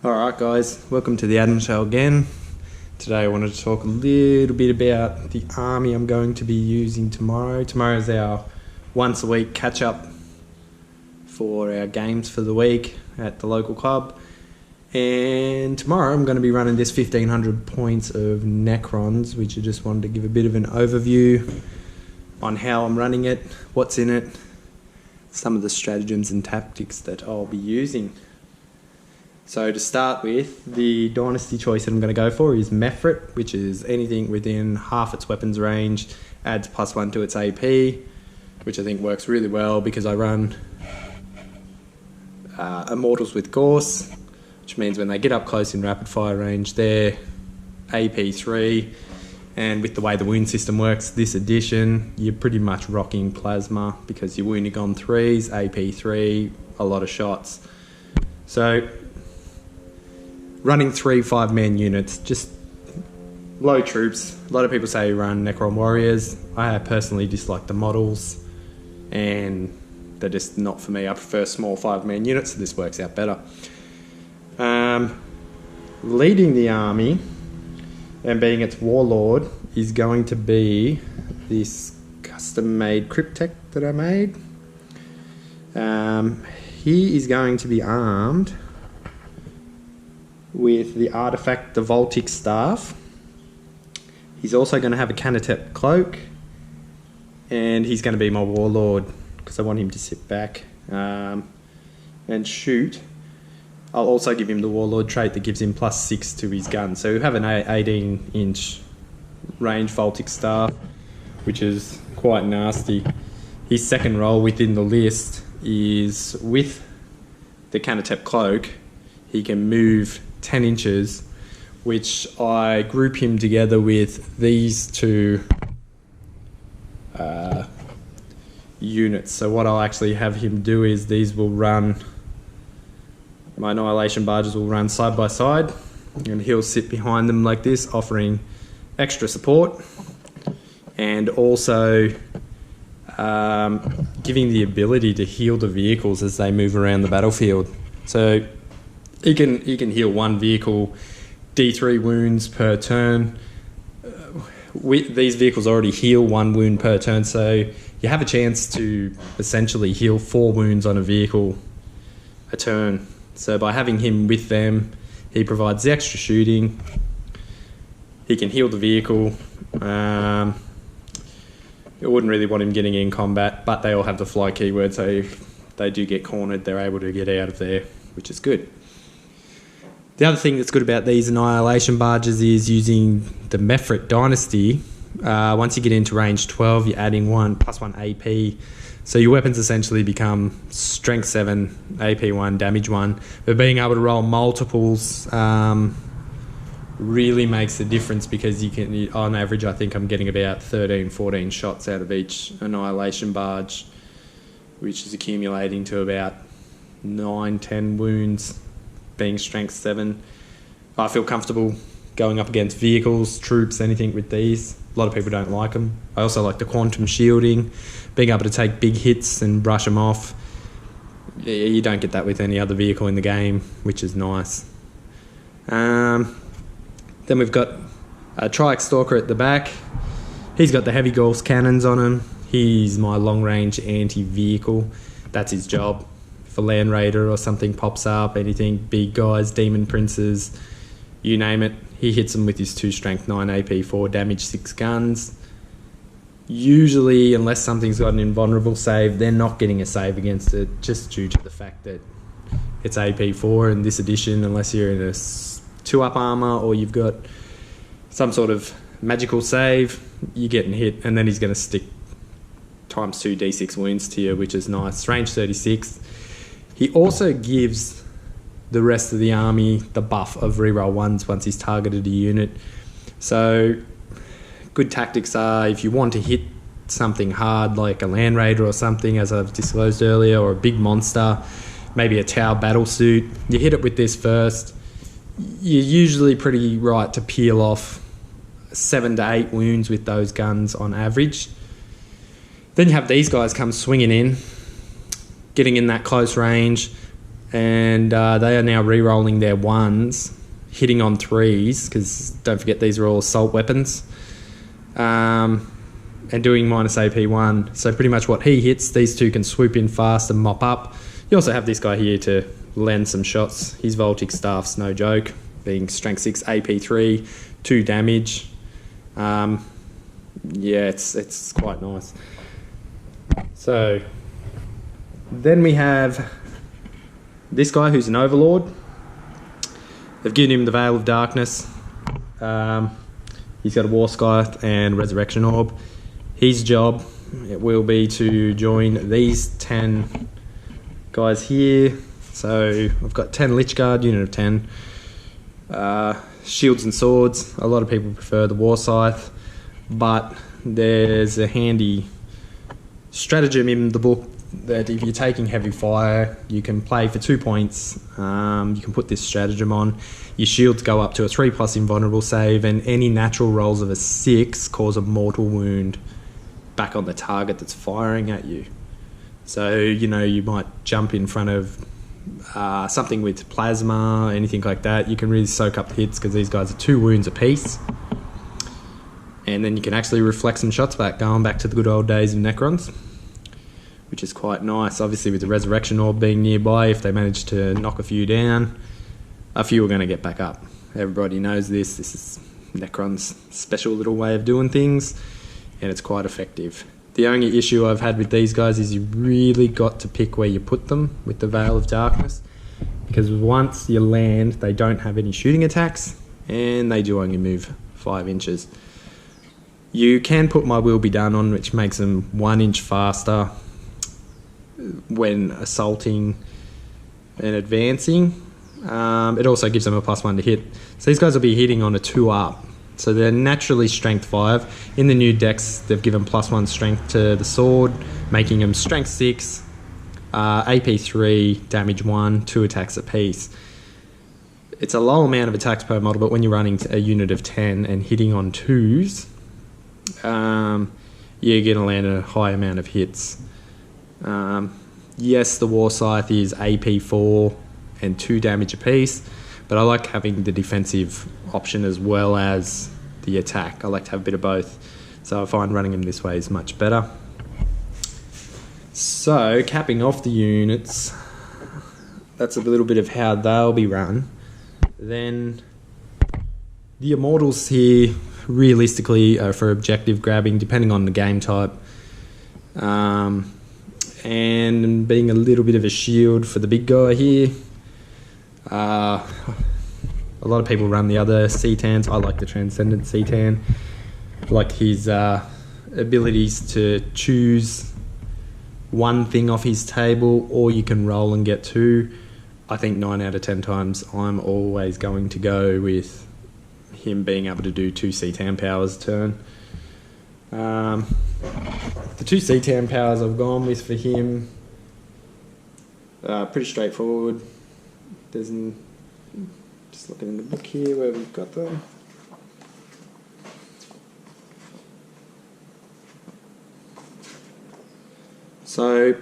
Alright guys, welcome to the Adam Show again. Today I wanted to talk a little bit about the army I'm going to be using tomorrow. Tomorrow is our once a week catch up for our games for the week at the local club. And tomorrow I'm going to be running this 1500 points of Necrons, which I just wanted to give a bit of an overview on how I'm running it, what's in it, some of the stratagems and tactics that I'll be using. So to start with, the dynasty choice that I'm going to go for is Mephrit, which is anything within half its weapons range, adds +1 to its AP, which I think works really well because I run Immortals with Gorse, which means when they get up close in rapid fire range, they're AP 3, and with the way the wound system works this edition, you're pretty much rocking Plasma because you're wounding on 3s, AP 3, a lot of shots. So running 3 5-man units, just low troops. A lot of people say run Necron warriors. I personally dislike the models and they're just not for me. I prefer small 5-man units, so this works out better. Leading the army and being its warlord is going to be this custom-made Cryptek that I made. He is going to be armed with the artifact, the Voltic Staff. He's also going to have a Canatep Cloak, and he's going to be my warlord because I want him to sit back and shoot. I'll also give him the warlord trait that gives him +6 to his gun. So we have an 18-inch range Voltic Staff, which is quite nasty. His second role within the list is with the Canatep Cloak, he can move 10 inches, which I group him together with these two units. So what I'll actually have him do is these will run, my Annihilation barges will run side by side, and he'll sit behind them like this, offering extra support and also giving the ability to heal the vehicles as they move around the battlefield. So he can heal one vehicle D3 wounds per turn. These vehicles already heal 1 wound per turn, so you have a chance to essentially heal 4 wounds on a vehicle a turn. So by having him with them, he provides the extra shooting. He can heal the vehicle. I wouldn't really want him getting in combat, but they all have the fly keyword, so if they do get cornered, they're able to get out of there, which is good. The other thing that's good about these Annihilation barges is using the Mephrit Dynasty. Once you get into range 12, you're adding +1 AP. So your weapons essentially become strength 7, AP 1, damage 1. But being able to roll multiples really makes a difference because you can, on average, I think I'm getting about 13, 14 shots out of each Annihilation barge, which is accumulating to about 9, 10 wounds, being strength 7. I feel comfortable going up against vehicles, troops, anything with these. A lot of people don't like them. I also like the quantum shielding, being able to take big hits and brush them off. You don't get that with any other vehicle in the game, which is nice. Then we've got a Triax Stalker at the back. He's got the heavy Gauss cannons on him. He's my long-range anti-vehicle. That's his job. If a Land Raider or something pops up, anything, big guys, Demon Princes, you name it, he hits them with his 2 strength, 9 AP, 4 damage, 6 guns. Usually, unless something's got an invulnerable save, they're not getting a save against it, just due to the fact that it's AP 4 in this edition, unless you're in a 2-up armor or you've got some sort of magical save, you're getting hit, and then he's going to stick ×2 D6 wounds to you, which is nice. Range 36. He also gives the rest of the army the buff of reroll 1s once he's targeted a unit. So good tactics are, if you want to hit something hard like a Land Raider or something, as I've disclosed earlier, or a big monster, maybe a Tau battlesuit, you hit it with this first. You're usually pretty right to peel off 7 to 8 wounds with those guns on average. Then you have these guys come swinging in, getting in that close range, and they are now re-rolling their 1s, hitting on 3s, because don't forget these are all assault weapons, and doing minus AP1. So pretty much what he hits, these two can swoop in fast and mop up. You also have this guy here to lend some shots. His Voltic Staff's no joke, being strength 6, AP3, 2 damage. Yeah, it's quite nice. So then we have this guy who's an Overlord. They've given him the Veil of Darkness. He's got a War Scythe and Resurrection Orb. His job, it will be to join these 10 guys here. So I've got 10 Lich Guard, unit of 10. Shields and Swords. A lot of people prefer the War Scythe, but there's a handy stratagem in the book that if you're taking heavy fire, you can play for 2 points. You can put this stratagem on. Your shields go up to a 3+ invulnerable save, and any natural rolls of a 6 cause a mortal wound back on the target that's firing at you. So, you know, you might jump in front of something with plasma, anything like that. You can really soak up the hits because these guys are 2 wounds apiece. And then you can actually reflect some shots back, going back to the good old days of Necrons, which is quite nice. Obviously with the Resurrection Orb being nearby, if they manage to knock a few down, a few are going to get back up. Everybody knows this. This is Necron's special little way of doing things, and it's quite effective. The only issue I've had with these guys is you really got to pick where you put them with the Veil of Darkness, because once you land, they don't have any shooting attacks, and they do only move 5 inches. You can put My Will Be Done on, which makes them 1 inch faster when assaulting and advancing. It also gives them a +1 to hit. So these guys will be hitting on a 2 up. So they're naturally strength 5. In the new decks, they've given +1 strength to the sword, making them strength 6, AP3, damage 1, 2 attacks apiece. It's a low amount of attacks per model, but when you're running a unit of 10 and hitting on 2s, you're going to land a high amount of hits. Yes, the War Scythe is AP4 and 2 damage apiece, but I like having the defensive option as well as the attack. I like to have a bit of both, so I find running them this way is much better. So, capping off the units, that's a little bit of how they'll be run. Then the Immortals here realistically are for objective grabbing, depending on the game type, and being a little bit of a shield for the big guy here. A lot of people run the other C-Tans. I like the Transcendent C-Tan. I like his abilities to choose one thing off his table, or you can roll and get 2. I think 9 out of 10 times I'm always going to go with him being able to do 2 C-Tan powers a turn. The 2 C-Tan powers I've gone with for him pretty straightforward. There's just looking in the book here where we've got them. So,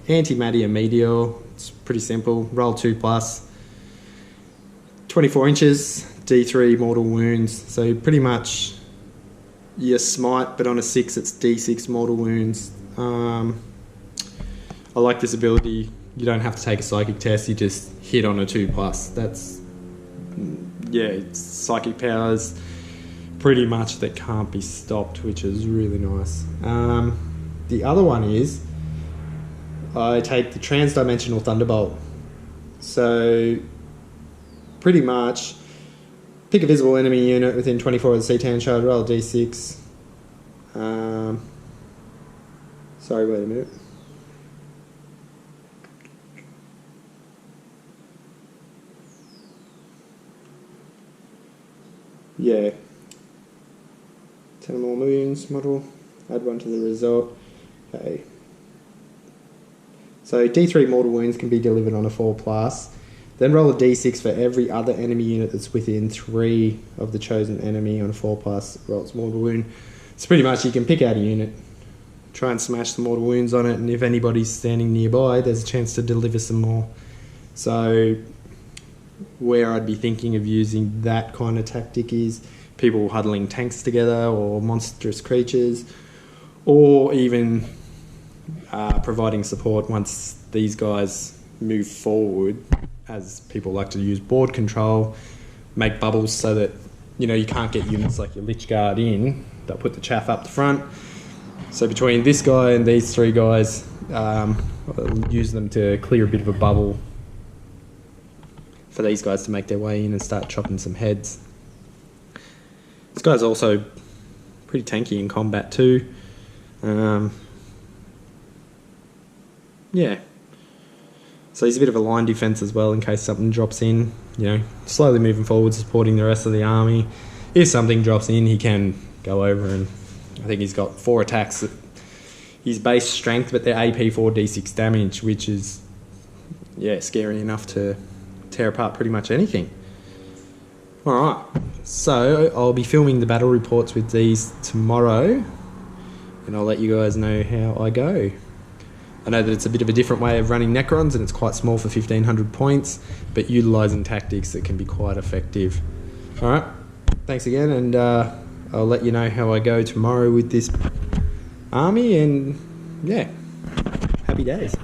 Antimatter Meteor, it's pretty simple. Roll 2+, 24 inches, D3 mortal wounds. So pretty much your smite, but on a 6 it's D6 mortal wounds. I like this ability. You don't have to take a psychic test, you just hit on a 2+. That's, yeah, it's psychic powers pretty much that can't be stopped, which is really nice. The other one is I take the Transdimensional Thunderbolt. So pretty much pick a visible enemy unit within 24 of the C-Tan charge, roll a D6. Sorry, wait a minute. Yeah. 10 more wounds model. Add 1 to the result. Okay. So D3 mortal wounds can be delivered on a 4+. Then roll a D6 for every other enemy unit that's within 3 of the chosen enemy on a 4+. Roll its mortal wound. So pretty much you can pick out a unit, try and smash the mortal wounds on it, and if anybody's standing nearby, there's a chance to deliver some more So where I'd be thinking of using that kind of tactic is people huddling tanks together or monstrous creatures, or even providing support once these guys move forward, as people like to use board control, make bubbles so that you can't get units like your Lich Guard in. They'll put the chaff up the front. So between this guy and these three guys, I'll use them to clear a bit of a bubble for these guys to make their way in and start chopping some heads. This guy's also pretty tanky in combat too. Yeah. So he's a bit of a line defense as well in case something drops in. Slowly moving forward, supporting the rest of the army. If something drops in, he can go over, and I think he's got 4 attacks at his base strength, but they're AP 4d6 damage, which is scary enough to tear apart pretty much anything. Alright, so I'll be filming the battle reports with these tomorrow, and I'll let you guys know how I go. I know that it's a bit of a different way of running Necrons, and it's quite small for 1500 points, but utilising tactics that can be quite effective. Alright, thanks again, and I'll let you know how I go tomorrow with this army, and happy days.